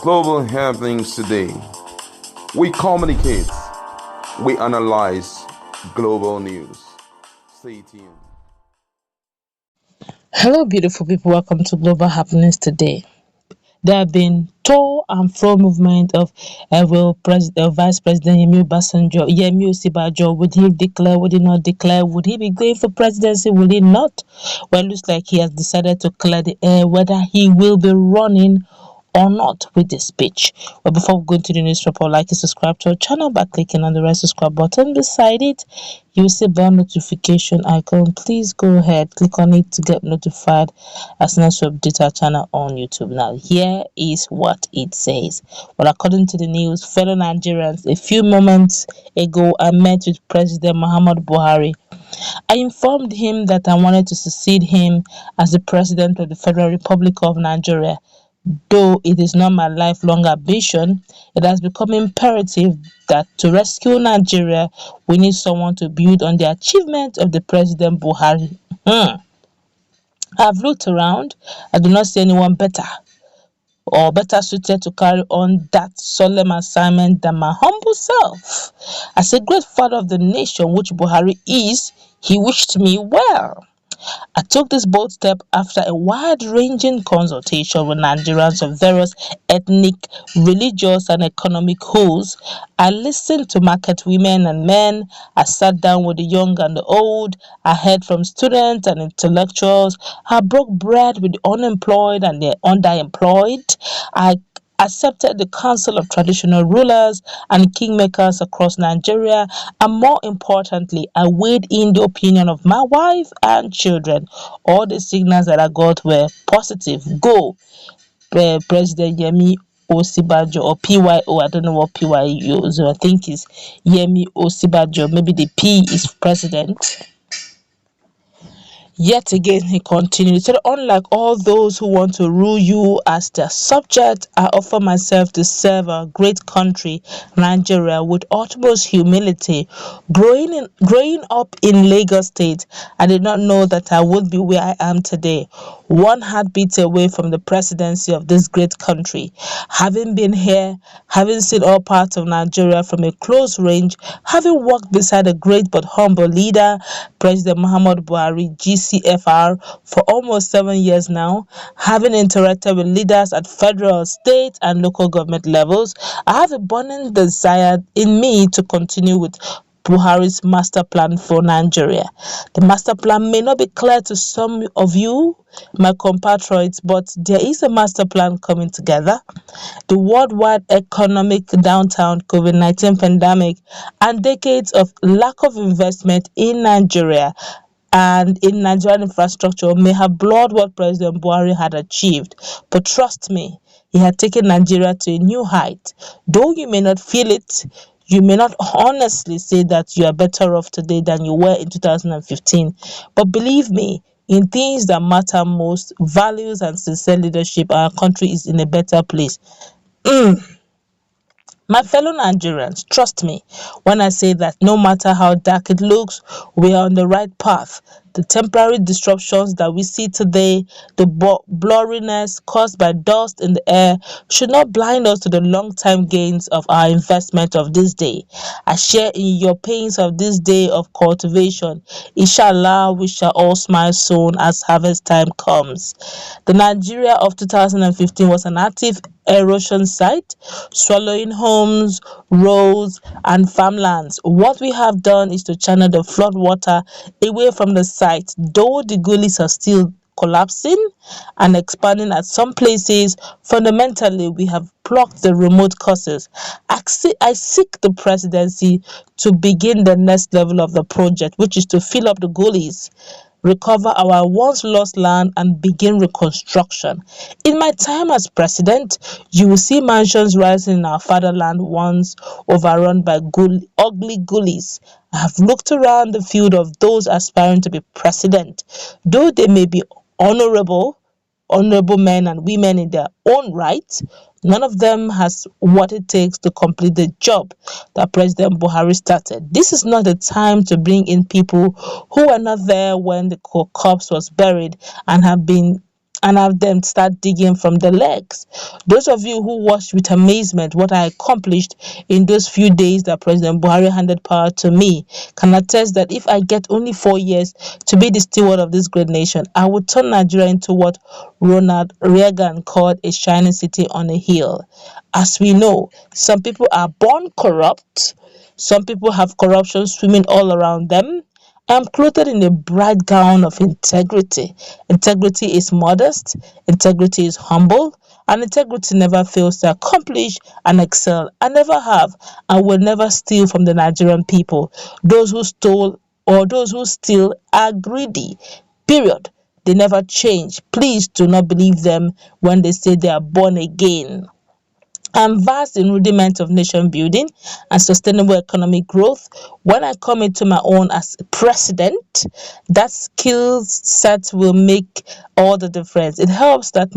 global happenings today. We communicate, we analyze global news. Stay tuned. Hello, beautiful people. Welcome to Global Happenings today. There have been to and fro movement of Vice President Yemi Osinbajo. Would he declare? Would he not declare? Would he be going for presidency? Will he not? Well, it looks like he has decided to clear the air whether he will be running or not with this speech. But before we go into the news report, like to subscribe to our channel by clicking on the red subscribe button beside it. You will see bell notification icon. Please go ahead, click on it to get notified as soon as we update our channel on YouTube. Now, here is what it says. Well, according to the news, fellow Nigerians, a few moments ago, I met with President Muhammad Buhari. I informed him that I wanted to succeed him as the President of the Federal Republic of Nigeria. Though it is not my lifelong ambition, it has become imperative that to rescue Nigeria, we need someone to build on the achievement of the President Buhari. I've looked around. I do not see anyone better suited to carry on that solemn assignment than my humble self. As a great father of the nation, which Buhari is, he wished me well. I took this bold step after a wide-ranging consultation with Nigerians of various ethnic, religious, and economic hues. I listened to market women and men. I sat down with the young and the old. I heard from students and intellectuals. I broke bread with the unemployed and the underemployed. I accepted the council of traditional rulers and kingmakers across Nigeria, and more importantly, I weighed in the opinion of my wife and children. All the signals that I got were positive. Go, President Yemi Osinbajo or PYO. I don't know what PYO is. I think it's Yemi Osinbajo. Maybe the P is president. Yet again, he continued, he said, unlike all those who want to rule you as their subject, I offer myself to serve our great country, Nigeria, with utmost humility. Growing up in Lagos State, I did not know that I would be where I am today, one heartbeat away from the presidency of this great country. Having been here, having seen all parts of Nigeria from a close range, having walked beside a great but humble leader, President Muhammad Buhari, GCFR, for almost 7 years now, having interacted with leaders at federal, state, and local government levels, I have a burning desire in me to continue with Buhari's master plan for Nigeria. The master plan may not be clear to some of you, my compatriots, but there is a master plan coming together. The worldwide economic downturn, COVID-19 pandemic, and decades of lack of investment in Nigeria and in Nigerian infrastructure may have blurred what President Buhari had achieved. But trust me, he had taken Nigeria to a new height. Though you may not feel it, you may not honestly say that you are better off today than you were in 2015. But believe me, in things that matter most, values and sincere leadership, our country is in a better place. My fellow Nigerians, trust me when I say that no matter how dark it looks, we are on the right path. The temporary disruptions that we see today, the blurriness caused by dust in the air, should not blind us to the long-term gains of our investment of this day. I share in your pains of this day of cultivation. Inshallah, we shall all smile soon as harvest time comes. The Nigeria of 2015 was an active erosion site, swallowing homes, roads, and farmlands. What we have done is to channel the flood water away from the site, though the gullies are still collapsing and expanding at some places. Fundamentally, we have blocked the remote causes. I seek the presidency to begin the next level of the project, which is to fill up the gullies, recover our once lost land, and begin reconstruction. In my time as president, you will see mansions rising in our fatherland once overrun by ugly gullies. I have looked around the field of those aspiring to be president. Though they may be honorable men and women in their own right, none of them has what it takes to complete the job that President Buhari started. This is not the time to bring in people who were not there when the corpse was buried and have been and have them start digging from the legs. Those of you who watched with amazement what I accomplished in those few days that President Buhari handed power to me can attest that if I get only 4 years to be the steward of this great nation, I would turn Nigeria into what Ronald Reagan called a shining city on a hill. As we know, some people are born corrupt, some people have corruption swimming all around them. I am clothed in a bright gown of integrity. Integrity is modest, integrity is humble, and integrity never fails to accomplish and excel. I never have and will never steal from the Nigerian people. Those who stole or those who steal are greedy. Period. They never change. Please do not believe them when they say they are born again. I'm vast in rudiments of nation building and sustainable economic growth. When I come into my own as president, that skill set will make all the difference. It helps that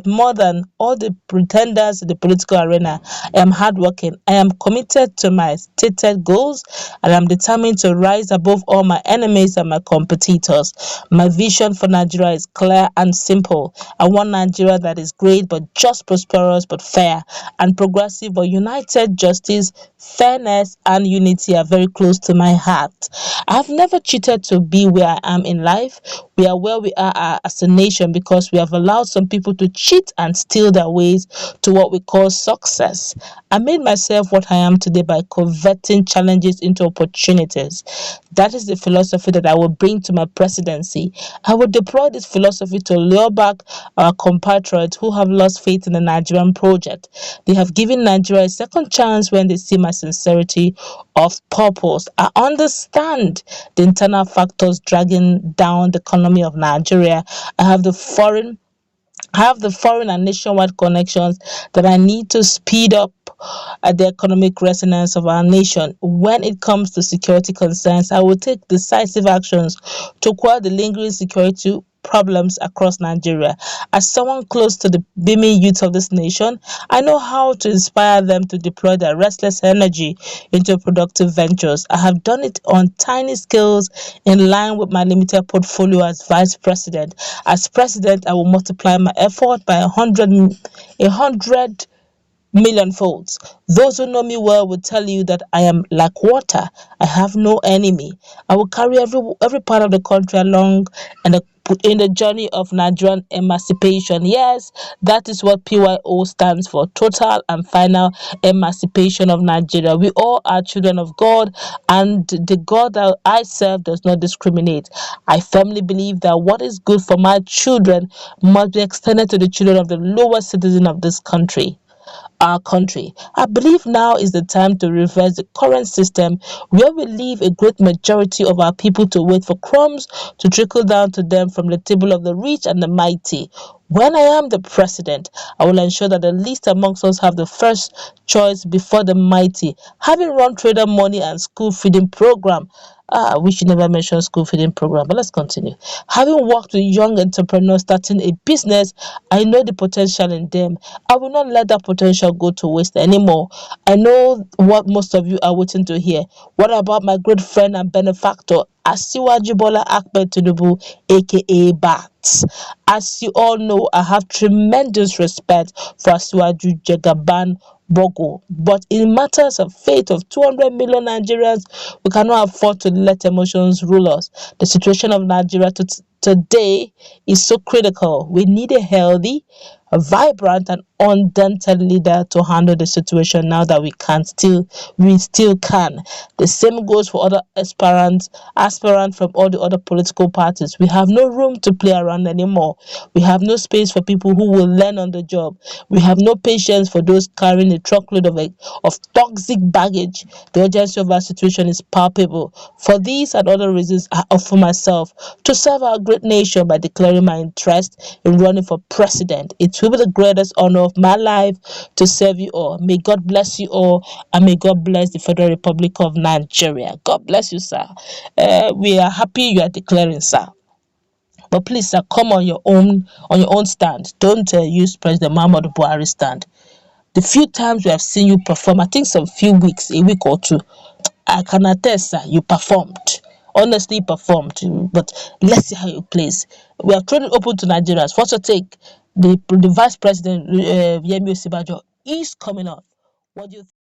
more than all the pretenders in the political arena, I am hardworking. I am committed to my stated goals and I'm determined to rise above all my enemies and my competitors. My vision for Nigeria is clear and simple. I want Nigeria that is great but just, prosperous but fair, and progressive but united. Justice, fairness, and unity are very close to my heart. I have never cheated to be where I am in life. We are where we are as a nation because we have allowed some people to cheat and steal their ways to what we call success. I made myself what I am today by converting challenges into opportunities. That is the philosophy that I will bring to my presidency. I will deploy this philosophy to lure back our compatriots who have lost faith in the Nigerian project. They have given Nigeria a second chance when they see my sincerity of purpose. I understand the internal factors dragging down the economy of Nigeria. I have the foreign and nationwide connections that I need to speed up the economic resonance of our nation. When it comes to security concerns, I will take decisive actions to quell the lingering security problems across Nigeria. As someone close to the beaming youth of this nation, I know how to inspire them to deploy their restless energy into productive ventures. I have done it on tiny scales in line with my limited portfolio as vice president. As president, I will multiply my effort by a hundred million folds. Those who know me well will tell you that I am like water. I have no enemy. I will carry every part of the country along and in the journey of Nigerian emancipation. Yes, that is what PYO stands for: total and final emancipation of Nigeria. We all are children of God, and the God that I serve does not discriminate. I firmly believe that what is good for my children must be extended to the children of the lowest citizen of this country, our country. I believe now is the time to reverse the current system where we leave a great majority of our people to wait for crumbs to trickle down to them from the table of the rich and the mighty. When I am the president, I will ensure that the least amongst us have the first choice before the mighty. Having run trader money and school feeding program, we should never mention school feeding program, but let's continue. Having worked with young entrepreneurs starting a business, I know the potential in them. I will not let that potential go to waste anymore. I know what most of you are waiting to hear. What about my good friend and benefactor, Asiwaju Bola Tinubu, aka BATS? As you all know, I have tremendous respect for Asiwaju Jagaban Bogo. But in matters of fate of 200 million Nigerians, we cannot afford to let emotions rule us. The situation of Nigeria today is so critical. We need a healthy, a vibrant, and undaunted leader to handle the situation now that we still can. The same goes for other aspirants from all the other political parties. We have no room to play around anymore. We have no space for people who will learn on the job. We have no patience for those carrying a truckload of toxic baggage. The urgency of our situation is palpable. For these and other reasons, I offer myself to serve our great nation by declaring my interest in running for president. It will be the greatest honor of my life to serve you all. May God bless you all, and may God bless the Federal Republic of Nigeria. God bless you, sir. We are happy you are declaring, sir. But please, sir, come on your own stand. Don't use President Muhammadu Buhari stand. The few times we have seen you perform, I think some few weeks, a week or two, I can attest, sir, you performed. honestly performed. But let's see how it plays. We are throwing it open to Nigerians. What's your take? The Vice President Yemi Osinbajo is coming out. What do you think?